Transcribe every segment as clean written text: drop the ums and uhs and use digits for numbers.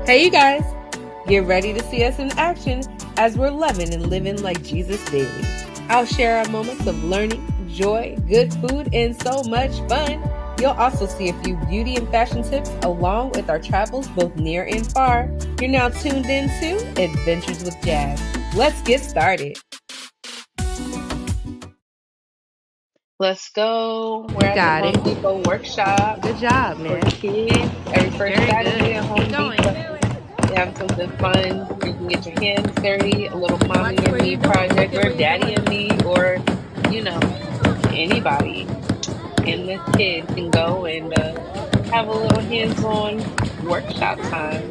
Hey, you guys, get ready to see us in action as we're loving and living like Jesus daily. I'll share our moments of learning, joy, good food, and so much fun. You'll also see a few beauty and fashion tips along with our travels both near and far. You're now tuned in to Adventures with Jazz. Let's get started. Let's go. We're at the Got Home it. Depot workshop Good job, for man. kids. Every first Very Saturday good. at Keep Home going. Depot. They have something fun where you can get your hands dirty, a little mommy Watch and where me you're going. Look project, at or where you're daddy going. and me, or anybody and this kid can go and have a little hands-on workshop time.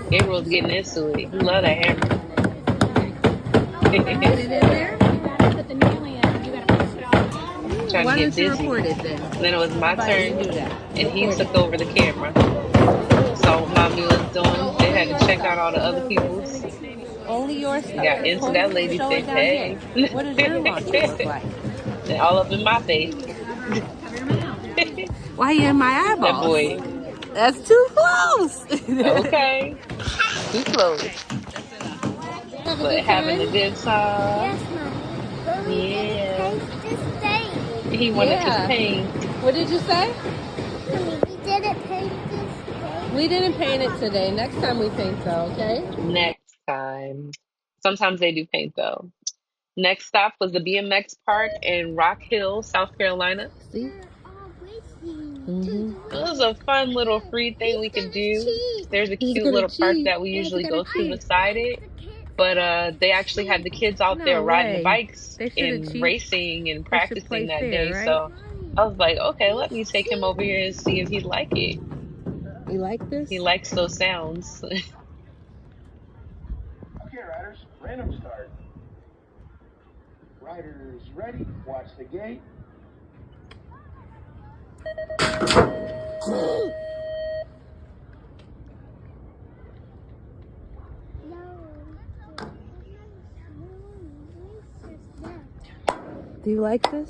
Gabriel's getting into it. He love that hammer. Get it in there? Trying to Why get don't you busy. record it then? And then it was my Everybody turn, do that. and he Record took it. over the camera. Saw what mommy was doing. They had to check out all the other people's. Only your stuff. Got into that lady Show it face. down here. Hey. What does your laundry look like? And all up in my face. Why are you in my That eyeballs? boy. That's too close. Okay. Too close. Have a But good having a time? good time. Yes, Mom. But we Yeah. didn't paint this day. He wanted to Yeah. paint. What did you say? Mommy, we didn't paint this day. We didn't paint it today. Next time we paint though, okay? Next time. Sometimes they do paint though. Next stop was the BMX park in Rock Hill, South Carolina. See? They're all racing. It was a fun little free thing we could do. There's a He's cute gonna little park cheat. that we He's usually gonna go to cheat. beside it. But they actually had the kids out there No riding the way. bikes They shouldn't and cheat. racing and They should play practicing that fair, day. right? So I was like, okay, let me take him over here and see if he'd like it. You like this? He likes those sounds. Okay, riders, random start. Riders ready, watch the gate. Do you like this?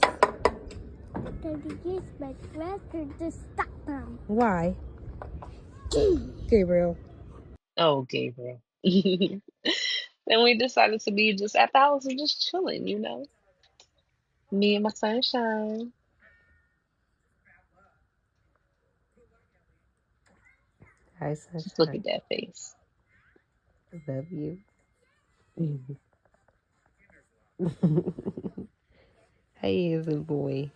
Daddy used my blaster to stop them. Why? Gabriel. Oh, Gabriel. Then we decided to be just at the house and just chilling, Me and my sunshine. Hi, Just look sunshine. at that face. Love you. Hey, is a boy.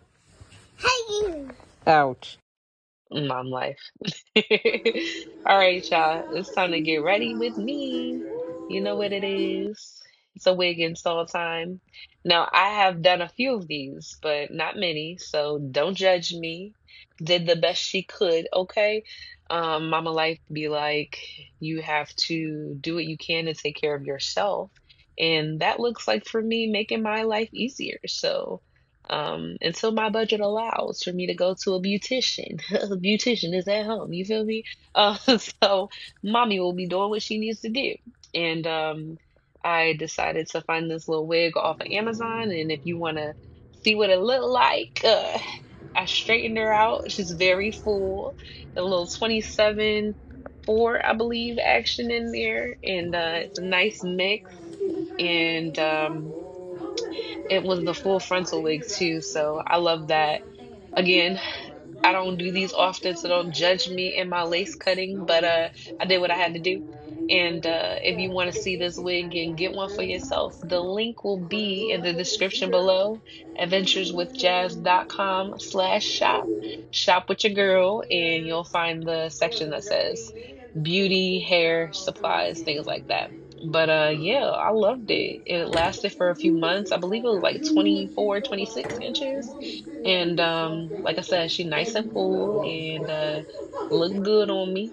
Hey! Ouch. Mom life. All right, y'all. It's time to get ready with me. You know what it is. It's a wig install time. Now, I have done a few of these, but not many, so don't judge me. Did the best she could, okay? Mama life be like, you have to do what you can to take care of yourself. And that looks like for me making my life easier. So, until my budget allows for me to go to a beautician. A beautician is at home, you feel me? So mommy will be doing what she needs to do. And I decided to find this little wig off of Amazon. And if you want to see what it looked like, I straightened her out. She's very full, a little 27 4, I believe, action in there. And it's a nice mix. And it was the full frontal wig too, so I love that. Again, I don't do these often, so don't judge me in my lace cutting, but I did what I had to do. And if you want to see this wig and get one for yourself, the link will be in the description below, adventureswithjazz.com/shop. Shop with your girl, and you'll find the section that says beauty, hair, supplies, things like that. But yeah, I loved it. It lasted for a few months. I believe it was like 24, 26 inches. And like I said, she nice and full and looked good on me.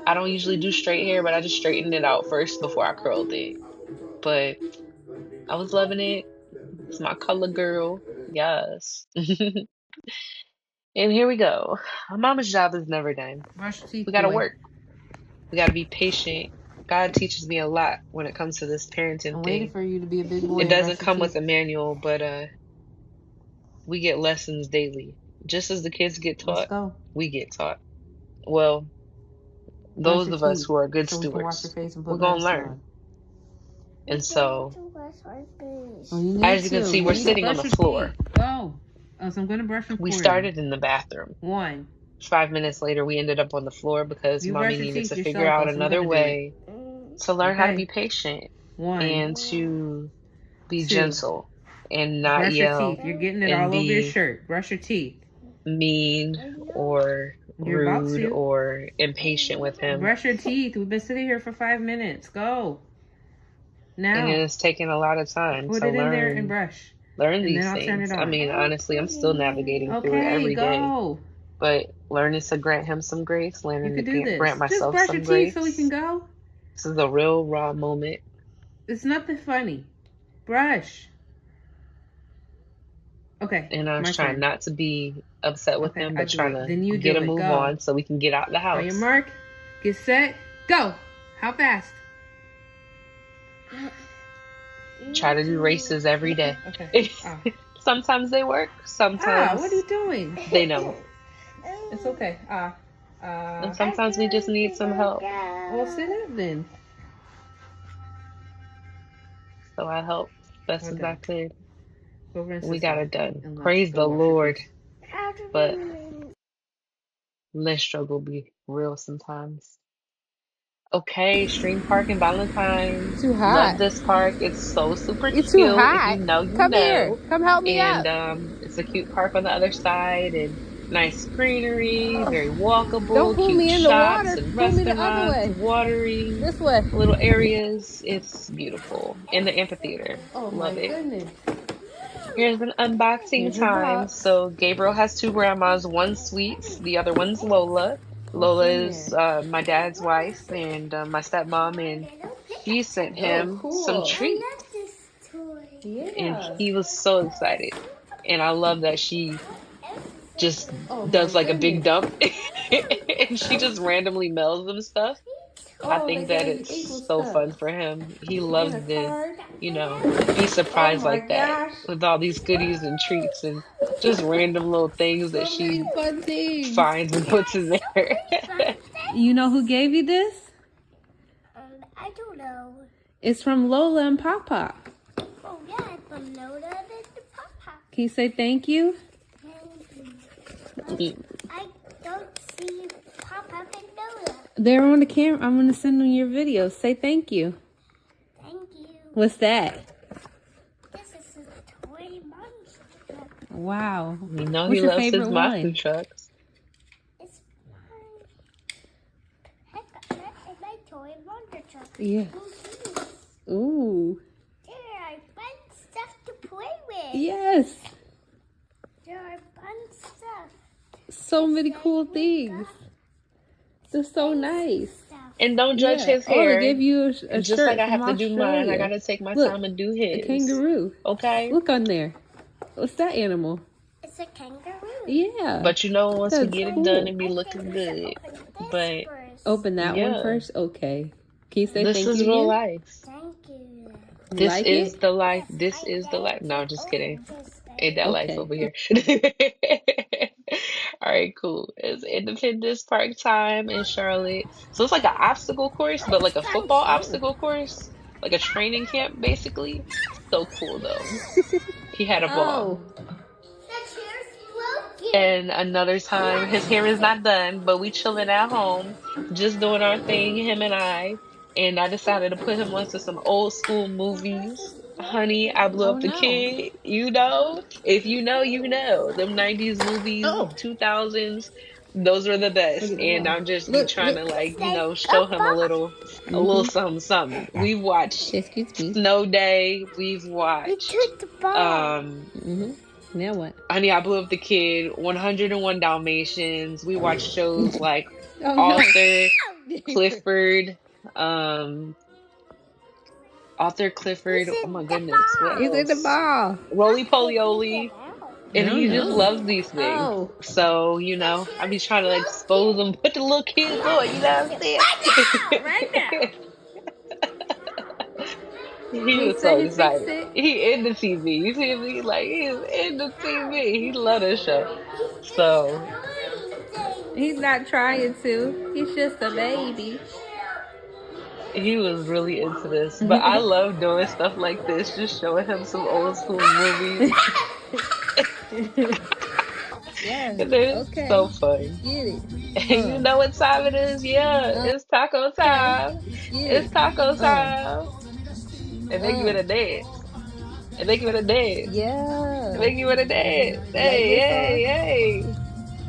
I don't usually do straight hair, but I just straightened it out first before I curled it. But I was loving it. It's my color girl. Yes. And here we go. A mama's job is never done. Brush your teeth, We gotta boy. work. We gotta be patient. God teaches me a lot when it comes to this parenting I'm waiting thing. for you to be a big boy It and brush doesn't your come with teeth. a manual, but we get lessons daily. Just as the kids get Let's taught, go. we get taught. Well, those your of us teeth who are good so we can wash your stewards, face and we're put gonna medicine learn. on. And so, Oh, you need as you to. can see, You we're need to sitting on brush the your floor. teeth. Go. Oh, so I'm going to brush them We for you. started in the bathroom. 1. 5 minutes later, we ended up on the floor because You mommy brush your needed teeth to figure yourself, out else I'm another going to do it. way to learn how to Okay. be patient 1. and to be 2. gentle and not Brush your yell teeth. You're getting it and all over your be shirt. Brush your teeth. mean or You're about rude to. or impatient with him. Brush your teeth. We've been sitting here for 5 minutes. Go. Now. And it's taken a lot of time Put to it in there and brush. learn And these then I'll turn things. it I on. mean, honestly, I'm still navigating through it Okay, every day. go. But learning to grant him some grace, You learning can do to this. grant Just myself brush some your grace. teeth so we can go. This is a real raw moment. It's nothing funny. Brush. Okay. And I was trying not to be upset with him, but trying to Then you get do a it. move Go. on so we can get out the house. On your mark, get set, go. How fast? Try to do races every day. Okay. Sometimes they work. Sometimes what are you doing? they don't. It's okay. And sometimes we just need some help. Well, sit up then. So I helped best as I could. We got it done. Praise the Lord. But let's struggle be real sometimes. Okay, Stream Park in Ballantyne. Too hot. Love this park. It's so super It's cute. too hot. If you know, you Come know. here. Come help me And up. it's a cute park on the other side and nice greenery, very walkable, Don't pull cute me in the shops water. and Pull me the other restaurants, way. watering, This way. little areas. It's beautiful. And the amphitheater. Oh Love my it. goodness. Here's an unboxing Here's your time. box. So Gabriel has 2 grandmas. One's Sweets, the other one's Lola. Lola is my dad's wife and my stepmom, and she sent him some treats. And he was so excited. And I love that she just does like a big dump and she just randomly mails them stuff. I think that it's so fun for him. He loves to, be surprised like that with all these goodies and treats and just random little things that she finds and puts in there. You know who gave you this? I don't know. It's from Lola and Pop Pop. Oh yeah, from Lola and Papa. Can you say thank you? I don't see Papa and Lola. They're on the camera. I'm going to send them your video. Say thank you. Thank you. What's that? This is a toy monster. Wow. You know What's he your loves his favorite monster one? trucks. It's my toy monster truck. Yeah. Ooh. There are fun stuff to play with. Yes. There are fun stuff. So many cool things. They're so nice. And don't judge his hair. Oh, they gave you a just shirt like I from have to do mine, I Australia. gotta take my Look, time and do his. a kangaroo. Okay. Look on there. What's that animal? It's a kangaroo. Yeah. But once we That's get cool. it done, it be looking good. But Open that one first? Okay. Can you say this thank is you real again? life. Thank you. This like is it? the life. This is the life. No, just kidding. Ain't that life Okay. over here. All right, cool. It's Independence Park time in Charlotte. So it's like an obstacle course, but like a football obstacle course, like a training camp, basically. So cool, though. He had a ball. And another time, his hair is not done, but we chilling at home, just doing our thing, him and I. And I decided to put him onto some old school movies. Honey, I Blew Up the Kid. If you know, you know. Them 90s movies, 2000s, those were the best. And I'm just trying to show him a little something, something. We've watched Excuse me. Snow Day. We've watched Now what? Honey, I Blew Up the Kid, 101 Dalmatians. We watched shows like Oh, Arthur, Clifford, Arthur Clifford. Oh my goodness, what He's in the else? ball. Roly Poly Oly. And he just No. loves these things. Oh. So, I be trying to expose them, put the little kids on, you know what I'm saying? Right now. He was so excited. He in the TV. You see me? Like, he's in the TV. He love this show. So, He's not trying to. He's just a baby. He was really into this, but I love doing stuff like this, just showing him some old school movies. Yeah. And it's Okay. so fun. Get it. And you know what time it is? Yeah, it's taco Okay. time. Get It's it. taco time. And make you Uh. in a dance. And make you in a dance. And Yeah. make you in a dance. Like Hey, this hey, song? hey.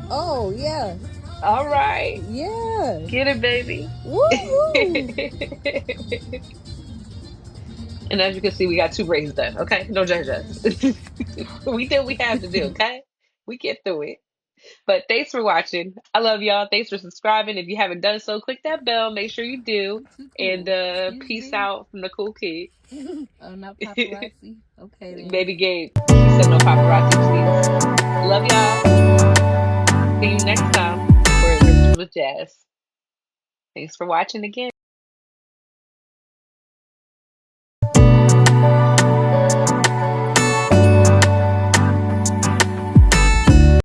Oh, yeah. All right. Yeah. Get it, baby. Woo-hoo. And as you can see, we got two braids done. Okay, don't judge us. We did what we have to do. Okay, we get through it. But thanks for watching. I love y'all. Thanks for subscribing. If you haven't done so, click that bell. Make sure you do. I'm too And cool. Excuse peace me. out from the cool kid. Oh, not paparazzi. Okay, then. Baby Gabe. He said no paparazzi, please. Love y'all. See you next time for Adventures with Jazz. Thanks for watching again.